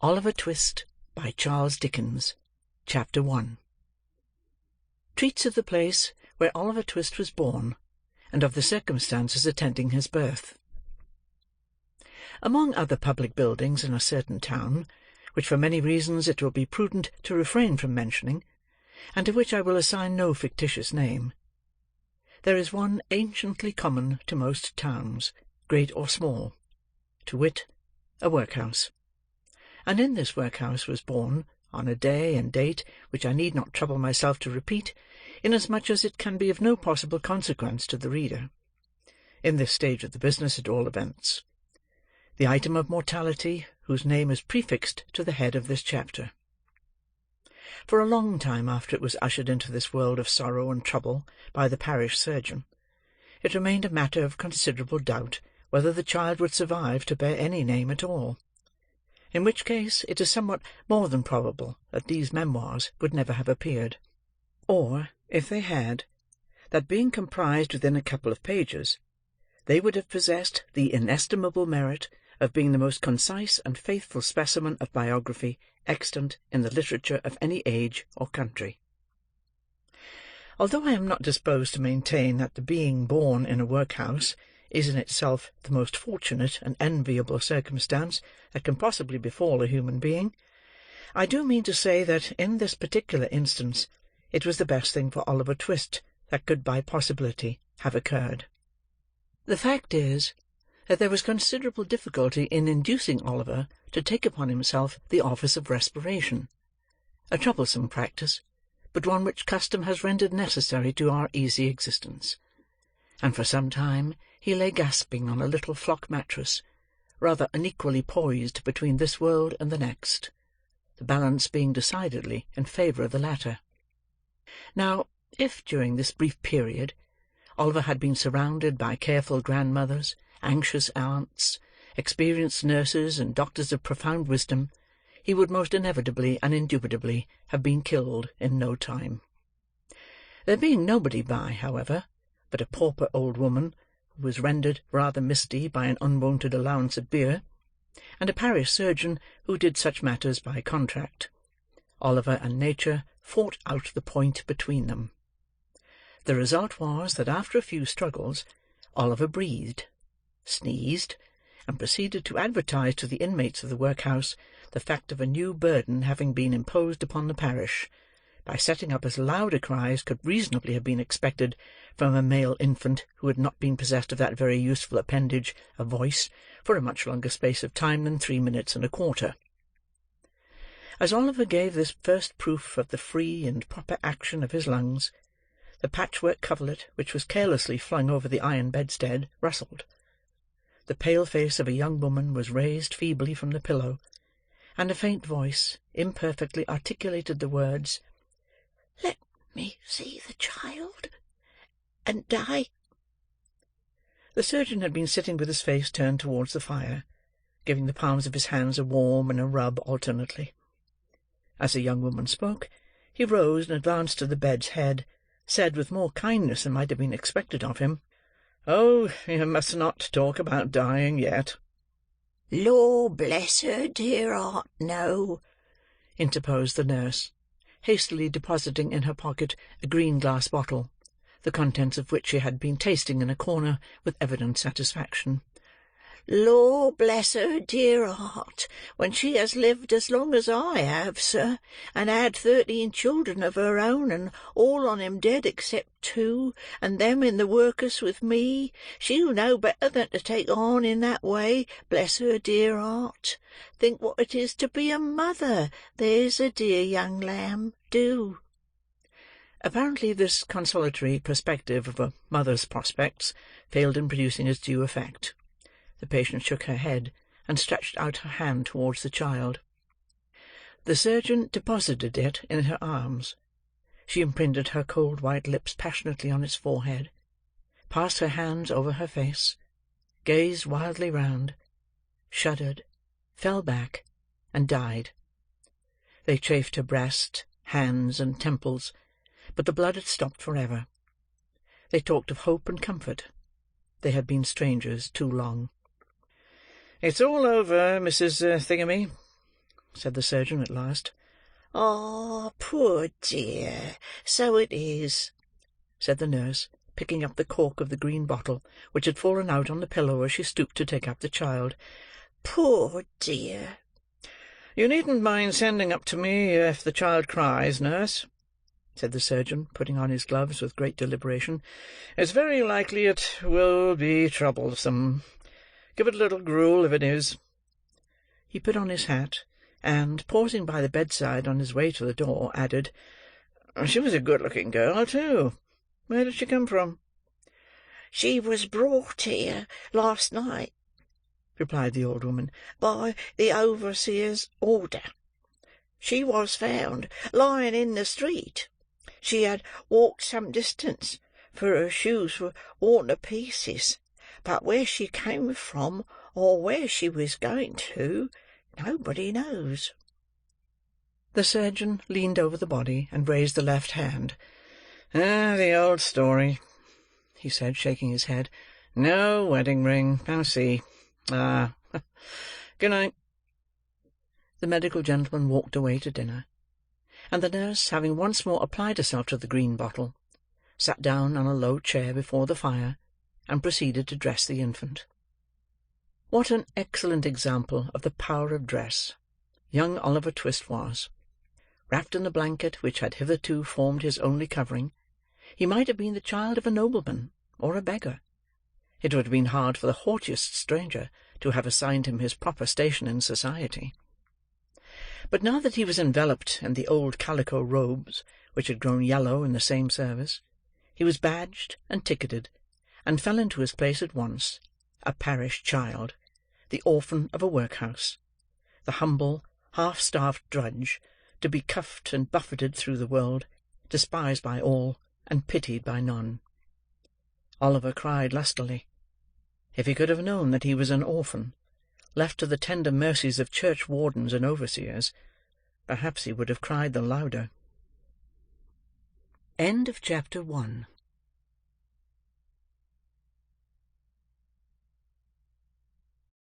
Oliver Twist, by Charles Dickens. Chapter 1. Treats of the place where Oliver Twist was born, and of the circumstances attending his birth. Among other public buildings in a certain town, which for many reasons it will be prudent to refrain from mentioning, and to which I will assign no fictitious name, there is one anciently common to most towns, great or small, to wit, a workhouse. And in this workhouse was born, on a day and date which I need not trouble myself to repeat, inasmuch as it can be of no possible consequence to the reader, in this stage of the business at all events, the item of mortality whose name is prefixed to the head of this chapter. For a long time after it was ushered into this world of sorrow and trouble by the parish surgeon, it remained a matter of considerable doubt whether the child would survive to bear any name at all, in which case it is somewhat more than probable that these memoirs would never have appeared, or, if they had, that being comprised within a couple of pages, they would have possessed the inestimable merit of being the most concise and faithful specimen of biography extant in the literature of any age or country. Although I am not disposed to maintain that the being born in a workhouse is in itself the most fortunate and enviable circumstance that can possibly befall a human being, I do mean to say that in this particular instance it was the best thing for Oliver Twist that could by possibility have occurred. The fact is, that there was considerable difficulty in inducing Oliver to take upon himself the office of respiration, a troublesome practice, but one which custom has rendered necessary to our easy existence, and for some time he lay gasping on a little flock mattress, rather unequally poised between this world and the next, the balance being decidedly in favour of the latter. Now, if during this brief period Oliver had been surrounded by careful grandmothers, anxious aunts, experienced nurses, and doctors of profound wisdom, he would most inevitably and indubitably have been killed in no time. There being nobody by, however, but a pauper old woman, who was rendered rather misty by an unwonted allowance of beer, and a parish surgeon who did such matters by contract, Oliver and nature fought out the point between them. The result was that after a few struggles, Oliver breathed, sneezed, and proceeded to advertise to the inmates of the workhouse the fact of a new burden having been imposed upon the parish, by setting up as loud a cry as could reasonably have been expected from a male infant who had not been possessed of that very useful appendage, a voice, for a much longer space of time than 3 minutes and a quarter. As Oliver gave this first proof of the free and proper action of his lungs, the patchwork coverlet which was carelessly flung over the iron bedstead rustled. The pale face of a young woman was raised feebly from the pillow, and a faint voice imperfectly articulated the words, "Let me see the child, and die." The surgeon had been sitting with his face turned towards the fire, giving the palms of his hands a warm and a rub alternately. As the young woman spoke, he rose and advanced to the bed's head, said with more kindness than might have been expected of him, "Oh, you must not talk about dying yet." "Lor bless her dear heart, no," interposed the nurse, hastily depositing in her pocket a green glass bottle, the contents of which she had been tasting in a corner with evident satisfaction. "Lor bless her dear heart, when she has lived as long as I have, sir, and had 13 children of her own, and all on 'em dead except 2, and them in the workus with me, she'll know better than to take on in that way, bless her dear heart. Think what it is to be a mother, there's a dear young lamb, do." Apparently this consolatory perspective of a mother's prospects failed in producing its due effect. The patient shook her head, and stretched out her hand towards the child. The surgeon deposited it in her arms. She imprinted her cold white lips passionately on its forehead, passed her hands over her face, gazed wildly round, shuddered, fell back, and died. They chafed her breast, hands, and temples, but the blood had stopped for ever. They talked of hope and comfort. They had been strangers too long. "It's all over, Mrs. Thingummy," said the surgeon at last. "Ah, poor dear, so it is," said the nurse, picking up the cork of the green bottle, which had fallen out on the pillow as she stooped to take up the child. "Poor dear!" "You needn't mind sending up to me if the child cries, nurse," said the surgeon, putting on his gloves with great deliberation. "It's very likely it will be troublesome. Give it a little gruel, if it is." He put on his hat, and, pausing by the bedside on his way to the door, added, "She was a good-looking girl, too. Where did she come from?" "She was brought here last night," replied the old woman, "by the overseer's order. She was found lying in the street. She had walked some distance, for her shoes were worn to pieces; but where she came from, or where she was going to, nobody knows." The surgeon leaned over the body, and raised the left hand. "Ah, the old story," he said, shaking his head. "No wedding ring, I see. Ah! Good night." The medical gentleman walked away to dinner; and the nurse, having once more applied herself to the green bottle, sat down on a low chair before the fire, and proceeded to dress the infant. What an excellent example of the power of dress young Oliver Twist was! Wrapped in the blanket which had hitherto formed his only covering, he might have been the child of a nobleman or a beggar. It would have been hard for the haughtiest stranger to have assigned him his proper station in society. But now that he was enveloped in the old calico robes which had grown yellow in the same service, he was badged and ticketed, and fell into his place at once, a parish child, the orphan of a workhouse, the humble, half-starved drudge, to be cuffed and buffeted through the world, despised by all, and pitied by none. Oliver cried lustily. If he could have known that he was an orphan, left to the tender mercies of church-wardens and overseers, perhaps he would have cried the louder. Chapter 1.